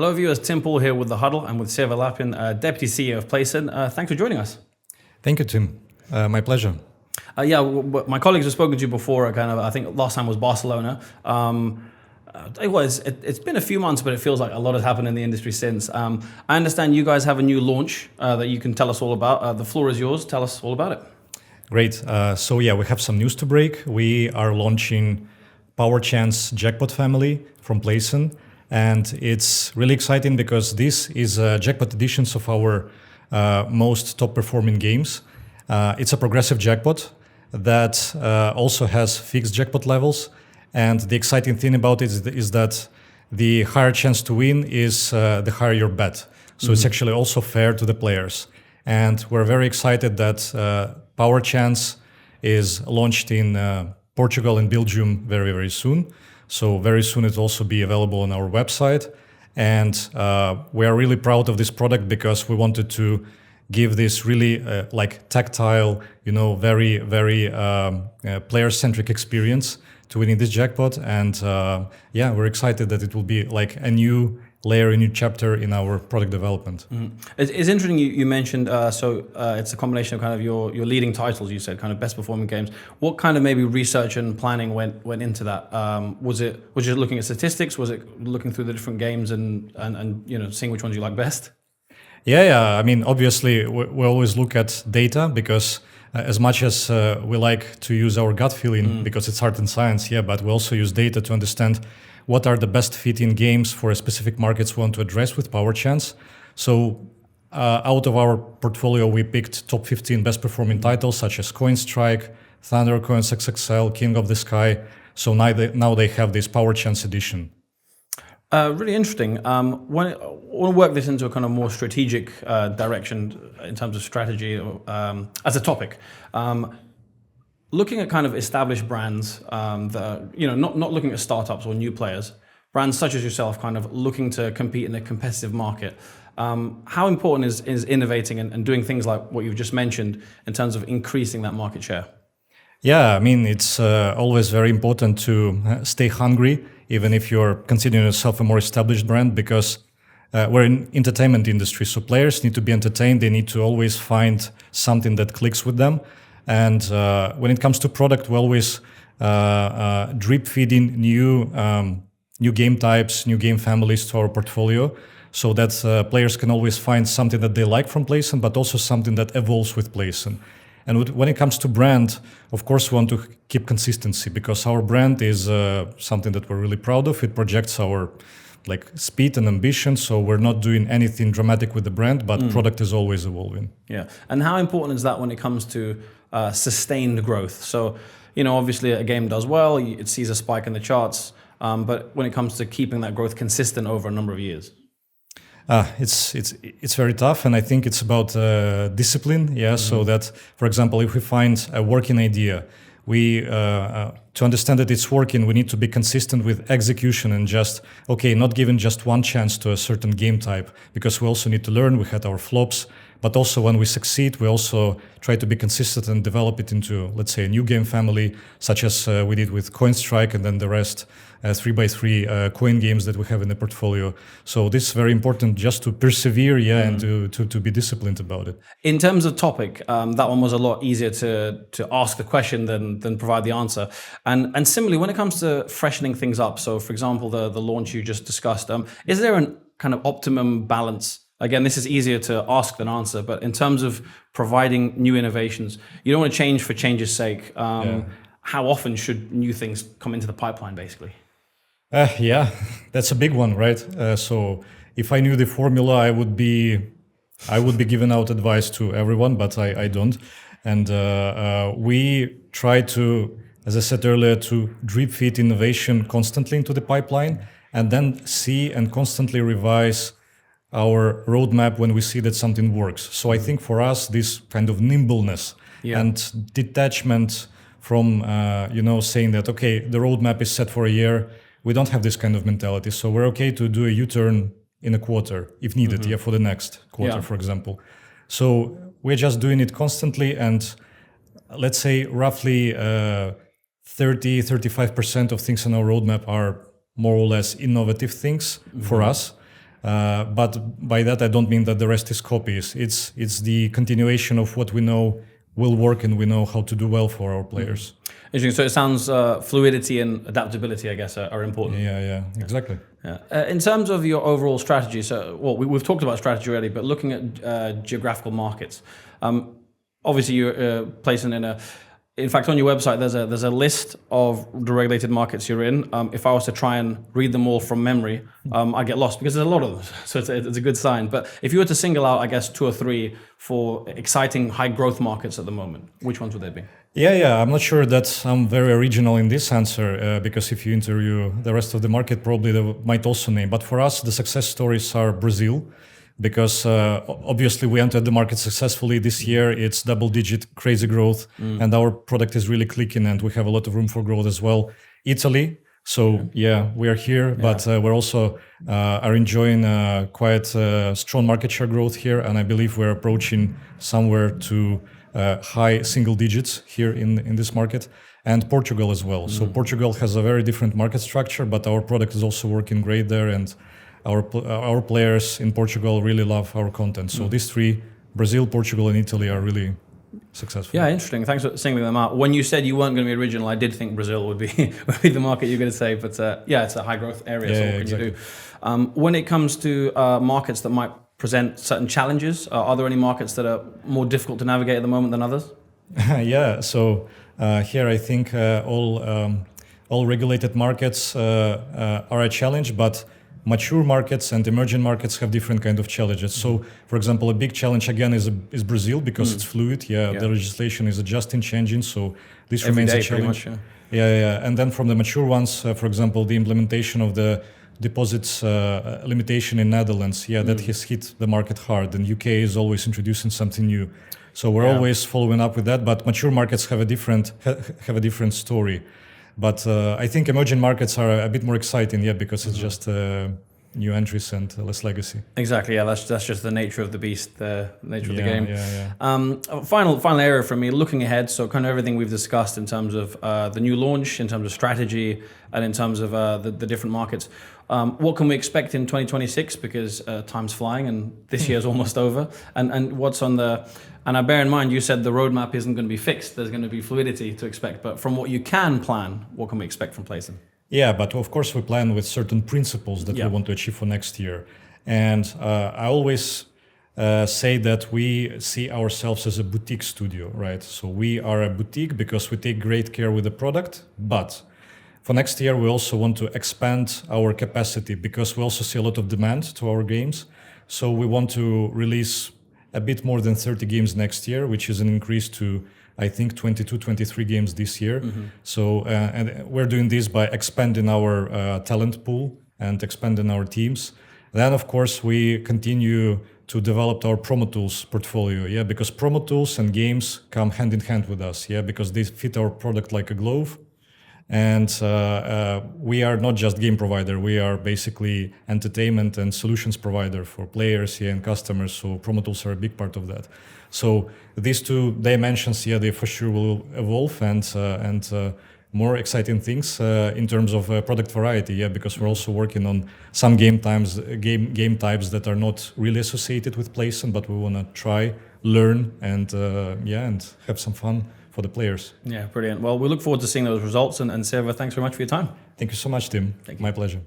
Hello viewers, Tim Paul here with the Huddle and with Seva Lapin, Deputy CEO of Playson. Thanks for joining us. Thank you, Tim. My pleasure. My colleagues have spoken to you before, I think last time was Barcelona. It's been a few months, but it feels like a lot has happened in the industry since. I understand you guys have a new launch that you can tell us all about. The floor is yours. Tell us all about it. Great. We have some news to break. We are launching PowerChance Jackpot family from Playson. And it's really exciting because this is Jackpot editions of our most top-performing games. It's a progressive jackpot that also has fixed jackpot levels. And the exciting thing about it is that the higher chance to win is the higher your bet. So It's actually also fair to the players. And we're very excited that PowerChance is launched in Portugal and Belgium very, very soon. So very soon it will also be available on our website. And we are really proud of this product because we wanted to give this really tactile, very, very player-centric experience to winning this jackpot. And we're excited that it will be like a new layer, a new chapter in our product development. It's interesting you mentioned, it's a combination of kind of your leading titles, you said, kind of best performing games. What kind of maybe research and planning went into that? Was it looking at statistics? Was it looking through the different games and seeing which ones you like best? Yeah. I mean, obviously, we always look at data because as much as we like to use our gut feeling because it's art and science, but we also use data to understand what are the best fitting games for a specific markets we want to address with PowerChance. So out of our portfolio, we picked top 15 best performing titles such as Coin Strike, Thunder Coins XXL, King of the Sky. So now they have this PowerChance edition. Really interesting. I want to work this into a kind of more strategic direction in terms of strategy as a topic. Looking at kind of established brands that are, not looking at startups or new players, brands such as yourself, kind of looking to compete in a competitive market. How important is innovating and doing things like what you've just mentioned in terms of increasing that market share? Yeah, I mean, it's always very important to stay hungry, even if you're considering yourself a more established brand, because we're in entertainment industry. So players need to be entertained. They need to always find something that clicks with them. And when it comes to product, we always drip feeding new game types, new game families to our portfolio, so that players can always find something that they like from Playson, but also something that evolves with Playson. And when it comes to brand, of course, we want to keep consistency because our brand is something that we're really proud of. It projects our speed and ambition. So we're not doing anything dramatic with the brand, but product is always evolving. Yeah. And how important is that when it comes to sustained growth? So, obviously a game does well, it sees a spike in the charts, but when it comes to keeping that growth consistent over a number of years? It's very tough, and I think it's about discipline. So that, for example, if we find a working idea, we to understand that it's working, we need to be consistent with execution and not giving just one chance to a certain game type, because we also need to learn. We had our flops, but also when we succeed, we also try to be consistent and develop it into, let's say, a new game family, such as we did with Coin Strike, and then the rest 3x3 coin games that we have in the portfolio. So this is very important, just to persevere, and to be disciplined about it. In terms of topic, that one was a lot easier to ask the question than provide the answer. And similarly, when it comes to freshening things up, so for example, the launch you just discussed, is there a kind of optimum balance? Again, this is easier to ask than answer, but in terms of providing new innovations, you don't want to change for change's sake. How often should new things come into the pipeline, basically? That's a big one, right? So if I knew the formula, I would be giving out advice to everyone, but I don't. And we try to, as I said earlier, to drip feed innovation constantly into the pipeline, and then see and constantly revise our roadmap when we see that something works. So I think for us, this kind of nimbleness and detachment from saying that, okay, the roadmap is set for a year. We don't have this kind of mentality. So we're okay to do a U-turn in a quarter if needed, for the next quarter, for example. So we're just doing it constantly, and let's say roughly 30-35% of things on our roadmap are more or less innovative things for us. But by that I don't mean that the rest is copies. It's the continuation of what we know will work and we know how to do well for our players. Interesting. So it sounds fluidity and adaptability, I guess, are important. Yeah, exactly. Yeah. In terms of your overall strategy, so we've talked about strategy already, but looking at geographical markets, obviously you're placing in fact, on your website, there's a list of the regulated markets you're in. If I was to try and read them all from memory, I get lost because there's a lot of them. So it's a good sign. But if you were to single out, I guess, 2 or 3 for exciting high growth markets at the moment, which ones would they be? Yeah. I'm not sure that I'm very original in this answer because if you interview the rest of the market, probably they might also name. But for us, the success stories are Brazil, because obviously we entered the market successfully this year. It's double-digit crazy growth, and our product is really clicking, and we have a lot of room for growth as well. Italy, so we are here, but we're also are enjoying quite strong market share growth here, and I believe we're approaching somewhere to high single digits here in this market. And Portugal as well. So Portugal has a very different market structure, but our product is also working great there, and our players in Portugal really love our content. So these 3, Brazil, Portugal, and Italy, are really successful. Yeah, interesting. Thanks for singling them out. When you said you weren't going to be original, I did think Brazil would be the market you're going to say. But it's a high growth area. So what can you do? When it comes to markets that might present certain challenges, are there any markets that are more difficult to navigate at the moment than others? So here I think all regulated markets are a challenge, but mature markets and emerging markets have different kind of challenges. So, for example, a big challenge again is Brazil, because it's fluid. The legislation is adjusting, changing. So this remains a challenge. Much, And then from the mature ones, for example, the implementation of the deposits limitation in Netherlands, that has hit the market hard. And UK is always introducing something new. So we're always following up with that. But mature markets have a different story. But I think emerging markets are a bit more exciting, because it's just new entries and less legacy. Exactly, that's just the nature of the beast, the nature of the game. Yeah. Final area for me, looking ahead, so kind of everything we've discussed in terms of the new launch, in terms of strategy, and in terms of the different markets. What can we expect in 2026? Because time's flying and this year's almost over. And what's on the... And I bear in mind, you said the roadmap isn't going to be fixed. There's going to be fluidity to expect. But from what you can plan, what can we expect from Playson? Yeah, but of course we plan with certain principles that we want to achieve for next year. And I always say that we see ourselves as a boutique studio, right? So we are a boutique because we take great care with the product. But for next year, we also want to expand our capacity because we also see a lot of demand to our games. So we want to release a bit more than 30 games next year, which is an increase to, I think, 22, 23 games this year. So, and we're doing this by expanding our talent pool and expanding our teams. Then, of course, we continue to develop our promo tools portfolio, because promo tools and games come hand in hand with us, because they fit our product like a glove. And we are not just game provider, we are basically entertainment and solutions provider for players and customers. So promo tools are a big part of that. So these 2 dimensions, they for sure will evolve and more exciting things in terms of product variety, because we're also working on some game types that are not really associated with Playson, but we want to try, learn, and have some fun for the players. Yeah, brilliant. Well, we look forward to seeing those results. And Seva, thanks very much for your time. Thank you so much, Tim. My pleasure.